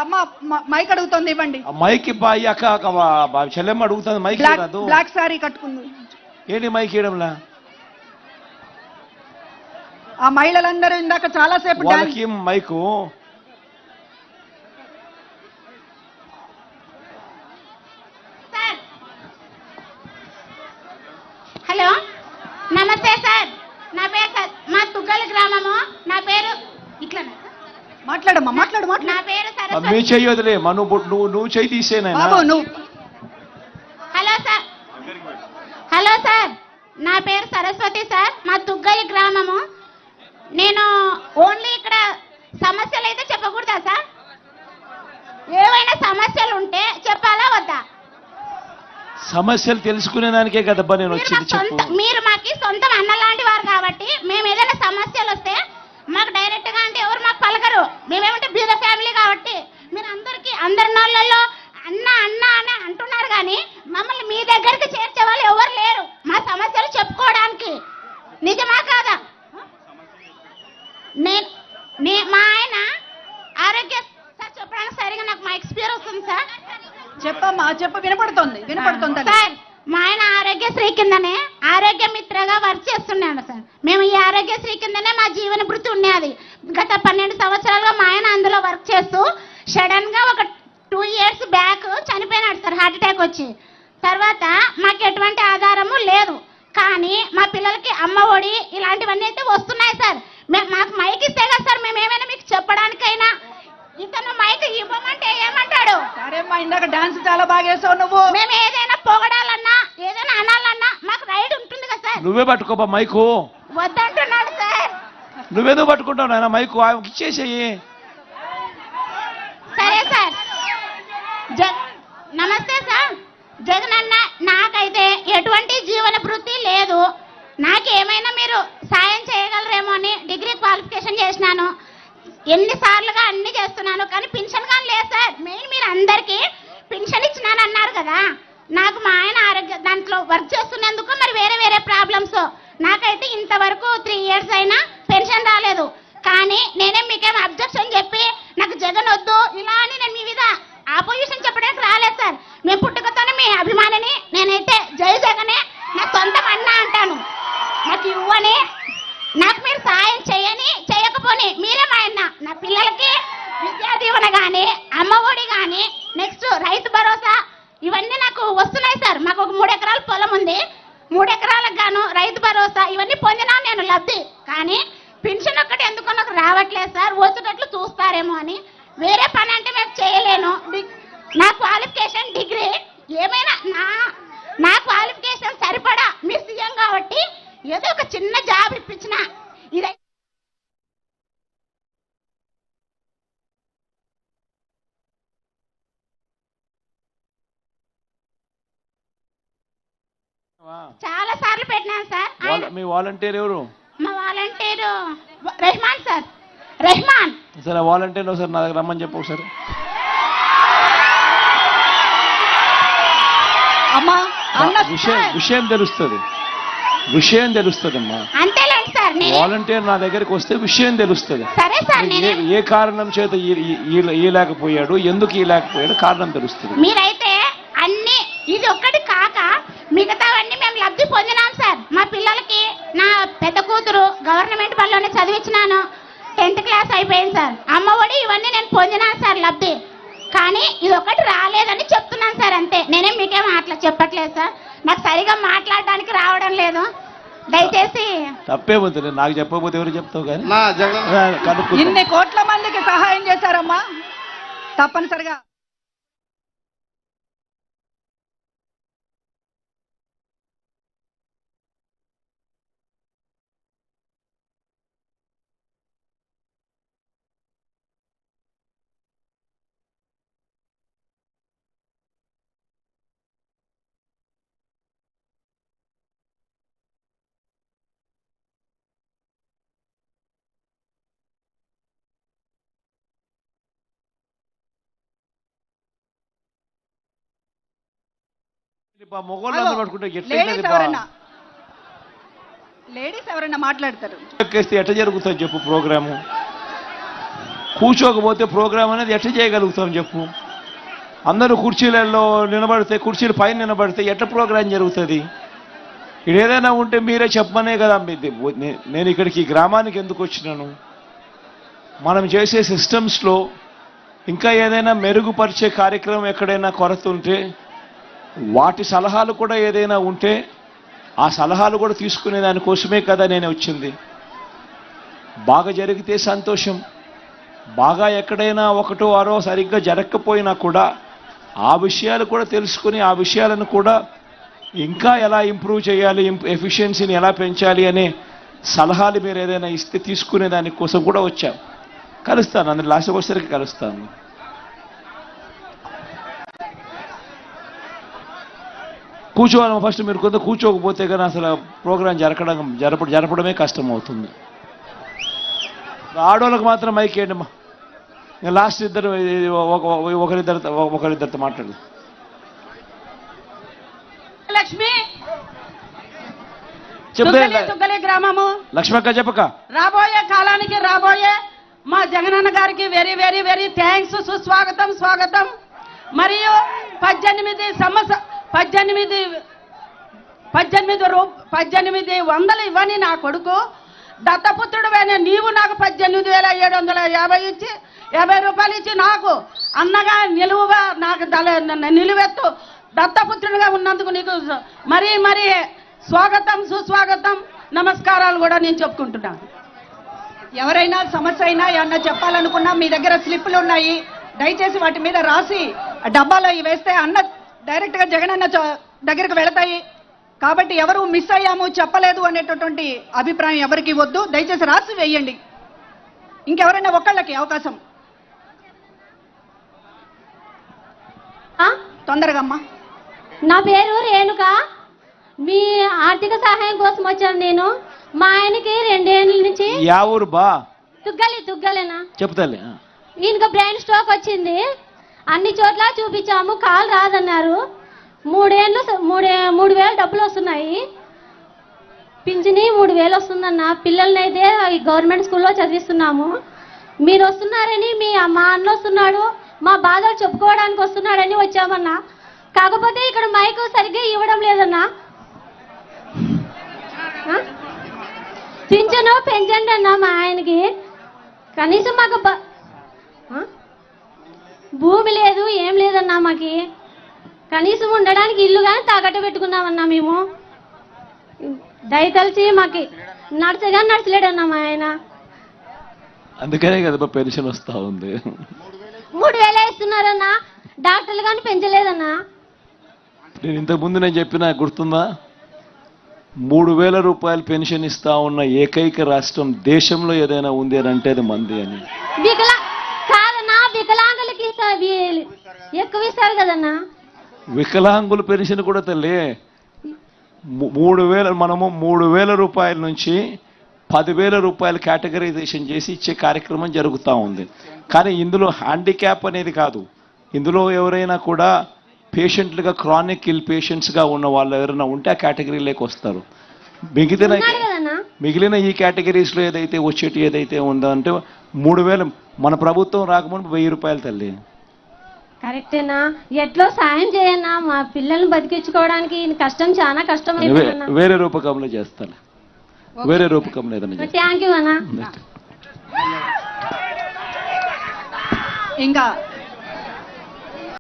అమ్మ మైక్ అడుగుతుంది, ఇవ్వండి. మైక్ బాయ్ అక్క చెల్లెమ్మ అడుగుతుంది మైక్. బ్లాక్ సారీ కట్టుకుంది. ఏంటి మైక్ ఇవ్వడంలా? ఆ మహిళలందరూ ఇందాక చాలా సేపు వాళ్ళకి మైకు. హలో, నమస్తే సార్. నా పేరు మా తుగ్గల గ్రామము. నా పేరు ఇట్లా మాట్లాడమ్మా, మాట్లాడు. నా పేరు మీ చెయ్యొదిలే, నువ్వు చెయ్యి తీసేనా? హలో సార్, హలో సార్, నా పేరు సరస్వతి సార్. మా తుగ్గలి గ్రామము. నేను ఓన్లీ ఇక్కడ సమస్యలు అయితే చెప్పకూడదా సార్? ఏవైనా సమస్యలు ఉంటే చెప్పాలా వద్దా? సమస్యలు తెలుసుకునే దానికే కదబ్బా నేను వచ్చింది. చెప్పు. మీరు మాకు సొంతం అన్న లాంటి వారు కాబట్టి మేము ఏదైనా సమస్యలు వస్తే మాకు డైరెక్ట్ గా అంటే ఎవరు మాకు పలకరు. మేమేమంటే బీద ఫ్యామిలీ కాబట్టి మీరు అందరి నాళ్ళల్లో అన్న అన్న అని అంటున్నారు కానీ మమ్మల్ని మీ దగ్గరికి చేర్చే వాళ్ళు ఎవరు లేరు మా సమస్యలు చెప్పుకోవడానికి. నిజమా కాదా? మా ఆయన ఆరోగ్య సార్ చెప్పడానికి సరిగా నాకు మా ఎక్స్పీరియన్స్ ఉంది సార్. చెప్పమ్మా, వినపడుతుంది సార్. మా ఆయన ఆరోగ్యశ్రీ కిందనే ఆరోగ్య మిత్రగా వర్క్ చేస్తున్నాడు సార్. మేము ఈ ఆరోగ్యశ్రీ కిందనే మా జీవన భృతి ఉన్నది. గత 12 సంవత్సరాలుగా మా ఆయన అందులో వర్క్ చేస్తూ సడన్ గా ఒక 2 years బ్యాక్ చనిపోయినాడు సార్, హార్ట్ అటాక్ వచ్చి. తర్వాత మాకు ఎటువంటి ఆధారము లేదు. కానీ మా పిల్లలకి అమ్మ ఒడి ఇలాంటివన్నీ అయితే వస్తున్నాయి సార్. మాకు మైక్ ఇస్తే కదా సార్ మేము ఏమైనా మీకు చెప్పడానికైనా. ఇతను మైక్ ఇవ్వమంటే ఏమంటాడు? సరేమ్మా, ఇందాక డాన్స్ చాలా బాగా వేసావు నువ్వు. మేము ఏదైనా పొగడాలన్నా ఏదైనా అనాలన్నా మాకు రైట్ ఉంటుంది కదా సార్. నువ్వే పట్టుకోబా మైకు. వద్దంటున్నాడు సార్. నువ్వేదో పట్టుకుంటావు నాయన మైకు, ఇచ్చేసేయి. సరే సార్. నమస్తే సార్. జగన్ అన్న, నాకైతే ఎటువంటి జీవన భృతి లేదు. నాకేమైనా మీరు సాయం చేయగలరేమో అని డిగ్రీ క్వాలిఫికేషన్ చేసినాను. ఎన్నిసార్లుగా అన్ని చేస్తున్నాను కానీ పింఛన్ కానీ లేదు సార్. మెయిన్ మీరు అందరికీ పింఛన్ ఇచ్చినాను అన్నారు కదా. నాకు మా ఆయన ఆరోగ్య దాంట్లో వర్క్ చేస్తున్నందుకు మరి వేరే ప్రాబ్లమ్స్. నాకైతే ఇంతవరకు 3 years అయినా పెన్షన్ రాలేదు. కానీ నేనే మీకేం అబ్జెక్షన్ చెప్పి నాకు జగన్ వద్దు ఇలా అని నేను మీ మీద ఆపోజిషన్ చెప్పడానికి రాలేదు సార్. మేము పుట్టుకతోనే మీ అభిమానిని. నేనైతే జై జగనే నా సొంతం అన్న అంటాను. నాకు ఇవ్వని, నాకు మీరు సాయం చేయకపోని మీరే మా అన్న. నా పిల్లలకి విద్యా దీవెన కానీ అమ్మ ఒడి కానీ నెక్స్ట్ రైతు భరోసా ఇవన్నీ నాకు వస్తున్నాయి సార్. మాకు ఒక 3 ఎకరాల పొలం ఉంది. 3 ఎకరాలకు గాను రైతు భరోసా ఇవన్నీ పొందినాను నేను లబ్ధి. కానీ పెన్షన్ ఒక్కటి ఎందుకో నాకు రావట్లేదు సార్. వచ్చేటట్లు చూస్తారేమో అని. వేరే పని అంటే మేము చేయలేను. నా క్వాలిఫికేషన్ డిగ్రీ. ఏమైనా నా క్వాలిఫికేషన్ సరిపడా మీరు సీఎం కాబట్టి ఏదో ఒక చిన్న జాబ్ ఇప్పించిన ఇదే. చాలా సార్లు పెట్టినాను సార్. మీ వాలంటీర్ ఎవరు? మా వాలంటీరు రెహమాన్ సార్. రెహమాన్. సరే, వాలంటీర్ సార్ నా దగ్గర రమ్మని చెప్పు ఒకసారి. అమ్మా, విషయం తెలుస్తుంది అమ్మా. అంతేలేండి సార్. వాలంటీర్ నా దగ్గరికి వస్తే విషయం తెలుస్తుంది. సరే సార్. ఏ కారణం చేత ఈలేకపోయాడు, ఎందుకు ఈలేకపోయాడు కారణం తెలుస్తుంది. మీరైతే అన్ని ఇది ఒక్కటి కాక మిగతావన్నీ మేము లబ్ధి పొందినాం సార్. మా పిల్లలకి నా పెద్ద కూతురు గవర్నమెంట్ బడిలోనే చదివించినాను. 10th క్లాస్ అయిపోయింది సార్. అమ్మ ఒడి ఇవన్నీ నేను పొందినాను సార్ లబ్ధి. కానీ ఇది ఒకటి రాలేదని చెప్తున్నాను సార్. అంతే. నేనేం మీకేం అట్లా చెప్పట్లేదు సార్. నాకు సరిగా మాట్లాడడానికి రావడం లేదు. దయచేసి. తప్పే పోతుంది, నాకు చెప్పకపోతే ఎవరు చెప్తావు కానీ. ఇన్ని కోట్ల మందికి సహాయం చేశారమ్మా, తప్పనిసరిగా. లేడీస్ ఎవరైనా మాట్లాడతారు. ఎట్లా జరుగుతుంది చెప్పు ప్రోగ్రాము. కూర్చోకపోతే ప్రోగ్రామ్ అనేది ఎట్లా చేయగలుగుతాం చెప్పు? అందరూ కుర్చీలలో నిలబడితే, కుర్చీల పైన నిలబడితే ఎట్లా ప్రోగ్రాం జరుగుతుంది? ఇక్కడ ఏదైనా ఉంటే మీరే చెప్పమనే కదా. నేను ఇక్కడికి గ్రామానికి ఎందుకు వచ్చినాను? మనం చేసే సిస్టమ్స్లో ఇంకా ఏదైనా మెరుగుపరిచే కార్యక్రమం ఎక్కడైనా కొరత ఉంటే, వాటి సలహాలు కూడా ఏదైనా ఉంటే ఆ సలహాలు కూడా తీసుకునే దానికోసమే కదా నేను వచ్చింది. బాగా జరిగితే సంతోషం, బాగా ఎక్కడైనా ఒకటో ఆరో సరిగ్గా జరగకపోయినా కూడా ఆ విషయాలు కూడా తెలుసుకుని ఆ విషయాలను కూడా ఇంకా ఎలా ఇంప్రూవ్ చేయాలి, ఎఫిషియన్సీని ఎలా పెంచాలి అనే సలహాలు మీరు ఏదైనా ఇస్తే తీసుకునే దానికోసం కూడా వచ్చాం. కలుస్తాను, అందరు లాస్ట్ వచ్చేసరికి కలుస్తాను. కూర్చోవాలి ఫస్ట్. మీరు కొంత కూర్చోకపోతే కానీ అసలు ప్రోగ్రాం జరపడమే కష్టం అవుతుంది. ఆడవాళ్ళకి మాత్రం మైక్ వేయండిమ్మా. లాస్ట్ ఇద్దరు ఒకరిద్దరితో మాట్లాడు. లక్ష్మి చెప్తే తుగ్గలి గ్రామము లక్ష్మక్క చెప్పక రాబోయే కాలానికి రాబోయే మా జగనన్న గారికి వెరీ వెరీ వెరీ థ్యాంక్స్, సుస్వాగతం, స్వాగతం. మరియు 1800 ఇవ్వని నా కొడుకు దత్తపుత్రుడు నీవు నాకు 18,750 ఇచ్చి 50 రూపాయలు ఇచ్చి నాకు అన్నగా నిలువుగా నాకు నిలువెత్తు దత్తపుత్రుడిగా ఉన్నందుకు నీకు మరీ మరీ స్వాగతం, సుస్వాగతం, నమస్కారాలు కూడా నేను చెప్పుకుంటున్నాను. ఎవరైనా సమస్య అయినా ఏమన్నా చెప్పాలనుకున్నా మీ దగ్గర స్లిప్పులు ఉన్నాయి, దయచేసి వాటి మీద రాసి డబ్బాలో వేస్తే అన్న డైరెక్ట్గా జగనన్న దగ్గరికి వెళతాయి. కాబట్టి ఎవరు మిస్ అయ్యాము చెప్పలేదు అనేటటువంటి అభిప్రాయం ఎవరికి వద్దు, దయచేసి రాసి వేయండి. ఇంకెవరైనా ఒక్కళ్ళకి అవకాశం తొందరగా అమ్మా. నా పేరు రేణుక. మీ ఆర్థిక సహాయం కోసం వచ్చాను నేను. మా ఆయనకి 2 ఏళ్ళ నుంచి ఊరు బా తుగ్గలేనా చెప్తాలే. ఈయనకు బ్రెయిన్ స్ట్రోక్ వచ్చింది. అన్ని చోట్ల చూపించాము, కాలు రాదన్నారు. 3,000 డబ్బులు వస్తున్నాయి. పింఛని 3,000 వస్తుందన్న. పిల్లల్ని అయితే గవర్నమెంట్ స్కూల్లో చదివిస్తున్నాము. మీరు వస్తున్నారని మా అన్న వస్తున్నాడు, మా బాధలు చెప్పుకోవడానికి వస్తున్నాడని వచ్చామన్నా. కాకపోతే ఇక్కడ మైకు సరిగ్గా ఇవ్వడం లేదన్నా. పింఛను పెంచండి అన్న మా ఆయనకి. కనీసం మాకు భూమి లేదు, ఏం లేదన్నా. మాకి కనీసం ఉండడానికి ఇల్లు కానీ తాకట్టు పెట్టుకున్నామన్నా మేము. దయతలిచి మాకి నడచలేడన్నా మా ఆయన. అందుకనే కదా పెన్షన్ వస్తా ఉంది. 3,000 ఇస్తున్నారన్నా. డాక్టర్లు కానీ పెంచలేదన్నా. నేను ఇంతకుముందు నేను చెప్పినా గుర్తుందా? 3,000 రూపాయలు పెన్షన్ ఇస్తా ఉన్న ఏకైక రాష్ట్రం దేశంలో ఏదైనా ఉంది అని అంటే అది మంది అని. కాదన్నా, వికలాంగులకి ఎక్కువ ఇస్తారు కదన్నా. వికలాంగుల పెన్షన్ కూడా తల్లి 3,000, మనము 3,000 రూపాయల నుంచి 10,000 రూపాయలు కేటగరైజేషన్ చేసి ఇచ్చే కార్యక్రమం జరుగుతూ ఉంది. కానీ ఇందులో హ్యాండిక్యాప్ అనేది కాదు. ఇందులో ఎవరైనా కూడా పేషెంట్లుగా క్రానిక్ ఇల్ పేషెంట్స్గా ఉన్న వాళ్ళు ఎవరైనా ఉంటే ఆ కేటగిరీలోకి వస్తారు. మిగిలిన ఈ కేటగిరీస్లో ఏదైతే ఉందో అంటే 3,000 మన ప్రభుత్వం రాకముందు 1,000 రూపాయలు తల్లి. కరెక్టేనా? ఎట్లో సాయం చేయన్నా, మా పిల్లల్ని బతికించుకోవడానికి కష్టం, చాలా కష్టం. వేరే రూపకంలో చేస్తాను, వేరే రూపకంలో ఏదైనా. థ్యాంక్ యూ అన్నా. ఇంకా